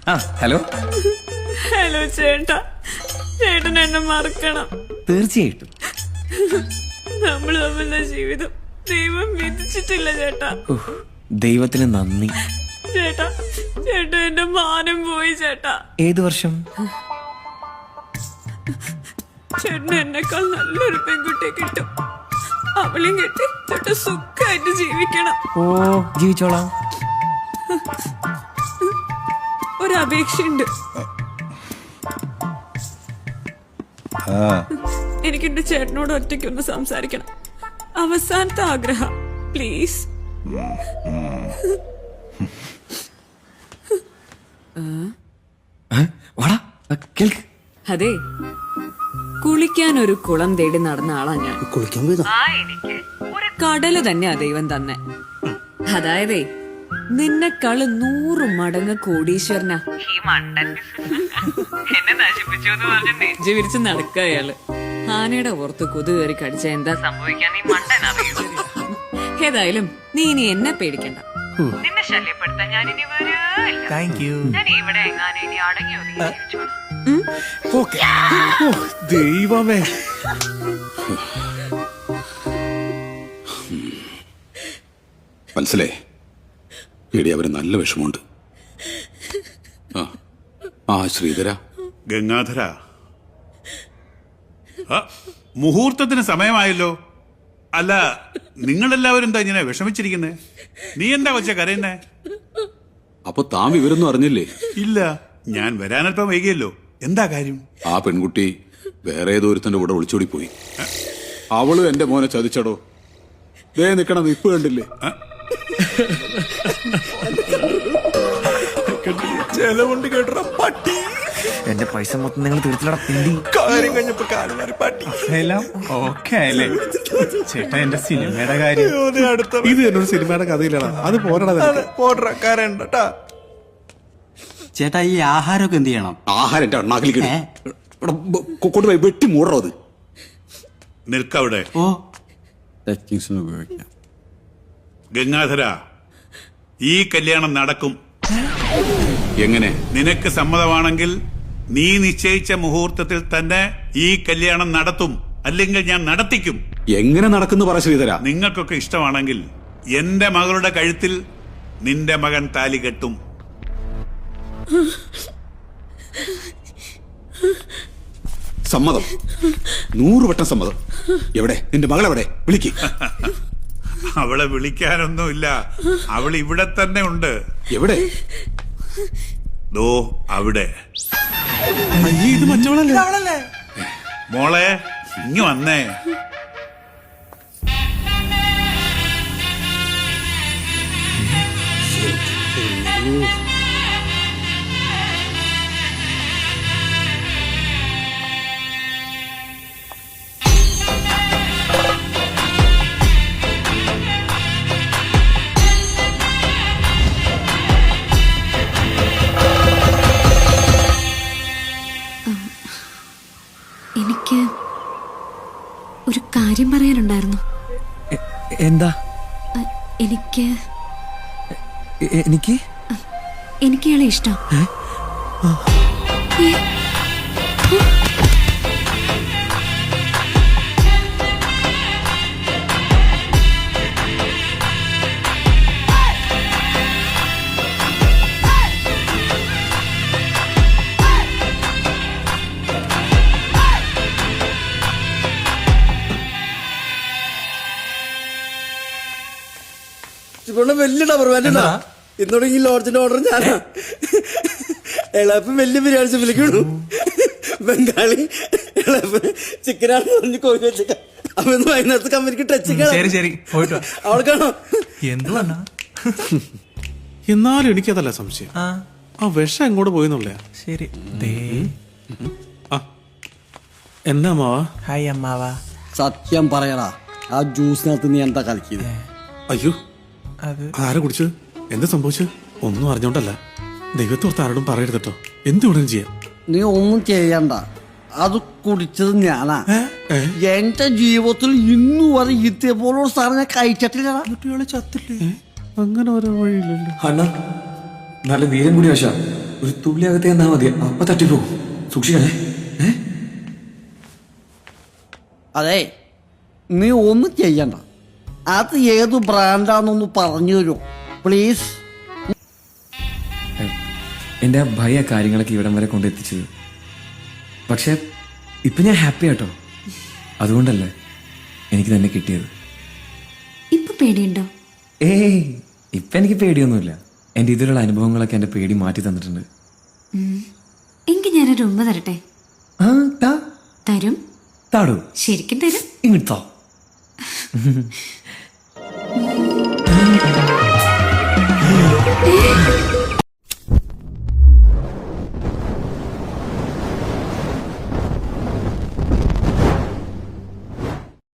Hello. Hello ചേട്ടാ, ചേട്ടൻ എന്നെ മറക്കണം. തീർച്ചയായിട്ടും. നമ്മൾ തമ്മിലുള്ള ജീവിതം ദൈവം വിധിച്ചിട്ടില്ല ചേട്ടാ. ദൈവത്തിന് നന്ദി ചേട്ടാ. ചേട്ടാ എന്റെ മാനം പോയി ചേട്ടാ. ഏത് വർഷം? ചേട്ടന് എന്നെക്കാൾ നല്ലൊരു പെൺകുട്ടിയെ കിട്ടും. അവളെയും കെട്ടി ചേട്ടാ സുഖമായിട്ട് ജീവിക്കണം. ഓ, ജീവിച്ചോളാം. ഒരപേക്ഷയുണ്ട്. എനിക്കെന്റെ ചേട്ടനോട് ഒറ്റയ്ക്കൊന്ന് സംസാരിക്കണം. അവസാനത്തെ ആഗ്രഹം, പ്ലീസ്. വാടാ, കേൾക്ക്. അതെ, കുളിക്കാൻ ഒരു കുളം തേടി നടന്ന ആളാ ഞാൻ. കുളിക്കാൻ പോയതാ. എനിക്ക് ഒരു കടല് തന്നെയാ ദൈവം തന്നെ. അതായതേ നിന്നെക്കാള് 100 മടങ്ങ് കോടീശ്വരനാ ഈ മണ്ടൻ. എന്നെ നശിപ്പിച്ചു എന്ന് പറഞ്ഞ് നെഞ്ചു വിരിച്ച് നടക്കുക അയാള്. ആനയുടെ പുറത്ത് കൊതു കയറി കടിച്ച എന്താ സംഭവിക്കാൻ ഈ മണ്ടൻ അറിയൂ. ഏതായാലും നീ ഇനി എന്നെ പേടിക്കണ്ട. നിന്നെ ശല്യപ്പെടുത്താൻ ഞാൻ ഇനി വരില്ല. ഞാൻ ഇവിടെ എങ്ങാനും ഇനി അടങ്ങി ഒതുങ്ങി ജീവിച്ചോളാം. ദൈവമേ, മനസ്സിലേ എടി, അവര് നല്ല വിഷമമുണ്ട്. ആ ശ്രീധര, ഗംഗാധര, മുഹൂർത്തത്തിന് സമയമായല്ലോ. അല്ല, നിങ്ങളെല്ലാവരും എന്താ ഇങ്ങനെ വിഷമിച്ചിരിക്കുന്നേ? നീ എന്താ കൊച്ച കരയുന്നേ? അപ്പൊ താൻ വിവരൊന്നും അറിഞ്ഞില്ലേ? ഇല്ല, ഞാൻ വരാനല്പം വൈകിയല്ലോ. എന്താ കാര്യം? ആ പെൺകുട്ടി വേറെ ഏതോ ഒരുത്തന്റെ കൂടെ ഒളിച്ചോടി പോയി. അവളും എന്റെ മോനെ ചതിച്ചടോ. ദേ നിക്കണ നിപ്പ് കണ്ടില്ലേ? ചെലവുണ്ട് കേട്ടോ പട്ടി. എന്റെ പൈസ മൊത്തം നിങ്ങൾ തീർത്തില്ലടാ പിണ്ടി. കാര്യം കഴിഞ്ഞപ്പോ കാലുമാറി പട്ടി. എല്ലാം ഓക്കെ ആയല്ലേ ചേട്ടാ? എന്റെ സിനിമയുടെ കാര്യം ഇത് എന്നൊരു സിനിമയുടെ കഥയിലാണ്. അത് പോരാ കരണ്ടാ. ചേട്ടാ, ഈ ആഹാരമൊക്കെ എന്ത് ചെയ്യണം? ആഹാരം എന്റെ അണ്ണാക്കിലേക്ക് കൊണ്ടുപോയി വെട്ടി മൂടറോ. അത് നിൽക്കവിടെ. ഓ, ടെക്നിക്സിന് ഉപയോഗിക്കാം. ഗംഗാധര, ഈ കല്യാണം നടക്കും. എങ്ങനെ? നിനക്ക് സമ്മതമാണെങ്കിൽ നീ നിശ്ചയിച്ച മുഹൂർത്തത്തിൽ തന്നെ ഈ കല്യാണം നടത്തും. അല്ലെങ്കിൽ ഞാൻ നടത്തിക്കും. എങ്ങനെ നടക്കുന്നു പറ ശ്രീധര. നിങ്ങൾക്കൊക്കെ ഇഷ്ടമാണെങ്കിൽ എന്റെ മകളുടെ കഴുത്തിൽ നിന്റെ മകൻ താലി കെട്ടും. സമ്മതം, 100 വട്ടം സമ്മതം. എവിടെ നിന്റെ മകളെവിടെ? വിളിക്ക്. അവളെ വിളിക്കാനൊന്നുമില്ല, അവൾ ഇവിടെ തന്നെ ഉണ്ട്. എവിടെ? ദോ അവിടെ. ഇത് മറ്റവളല്ലേ? മോളെ, ഇങ്ങ് വന്നേ. എനിക്ക് ഒരു കാര്യം പറയാനുണ്ടായിരുന്നു. എന്താ? എനിക്ക് എനിക്ക് എനിക്ക് ഇയാളെ ഇഷ്ടം. വലിയ ഡബർ വേണ്ട. ഇന്നോട് ഈ ലോഡ്ജിന്റെ ഓർഡർ ഞാനാ. എളാപ്പം വലിയ ബിരിയാണി വിളിക്കണു. ബംഗാളി എളാപ്പ് ചിക്കനാണ് പറഞ്ഞ് കോഴി വെച്ചേക്കാം. അപ്പൊ ഇന്ന് വൈകുന്നേരത്തെ കമ്പനിക്ക് ടച്ച് അവൾക്കാണോ? എന്തുവാ? എന്നാലും എനിക്കതല്ല സംശയം. ആ വിഷം എങ്ങോട്ട് പോയെന്നുള്ളയാ. ശരി. എന്നാ അമ്മാവാ? ഹായ് അമ്മാവാ. സത്യം പറയടാ, ആ ജ്യൂസിനകത്ത് നീ എന്താ കളിക്കുന്നത്? അയ്യോ, അത് ആരാ കുടിച്ചത്? എന്താ സംഭവിച്ചത്? ഒന്നും അറിഞ്ഞോണ്ടല്ല. ദൈവത്തോർത്ത് ആരോടും പറയരുതട്ടോ. എന്തുകൊണ്ടും ചെയ്യാം. നീ ഒന്നും ചെയ്യണ്ട, അത് കുടിച്ചത് ഞാനാ. എന്റെ ജീവിതത്തിൽ ഇന്നു വരെ ഇതേപോലുള്ള സാധനം ഞാൻ കഴിച്ചിട്ടില്ല. കുട്ടികളെ ചത്തില്ലേ? അങ്ങനെ ഓരോ വഴിയില്ലല്ലോ. അണ്ണ നല്ല വീരം കൂടി വശ ഒരു തുള്ളി അകത്ത് എന്നാ മതി, അപ്പൊ തട്ടിപ്പോകും. സൂക്ഷിക്കണേ. അതെ, നീ ഒന്നും ചെയ്യണ്ട. അത് ഏത് ബ്രാൻഡാണെന്നൊന്ന് പറഞ്ഞു തരുമോ പ്ലീസ്? എന്റെ ആ ഭയ കാര്യങ്ങളൊക്കെ ഇവിടം വരെ കൊണ്ടെത്തിച്ചത്. പക്ഷെ ഇപ്പൊ ഞാൻ ഹാപ്പി ആട്ടോ. അതുകൊണ്ടല്ലേ എനിക്ക് തന്നെ കിട്ടിയത്. ഇപ്പൊ പേടിയുണ്ടോ? ഏയ്, ഇപ്പൊ എനിക്ക് പേടിയൊന്നുമില്ല. എന്റെ ഇതിലുള്ള അനുഭവങ്ങളൊക്കെ എന്റെ പേടി മാറ്റി തന്നിട്ടുണ്ട്. എങ്കിൽ ഞാനൊരു ഉമ്മ തരട്ടെ? ആ, താ. തരും? താടൂ. ശരിക്കും തരും. ഇങ്ങോട്ടോ. ഏ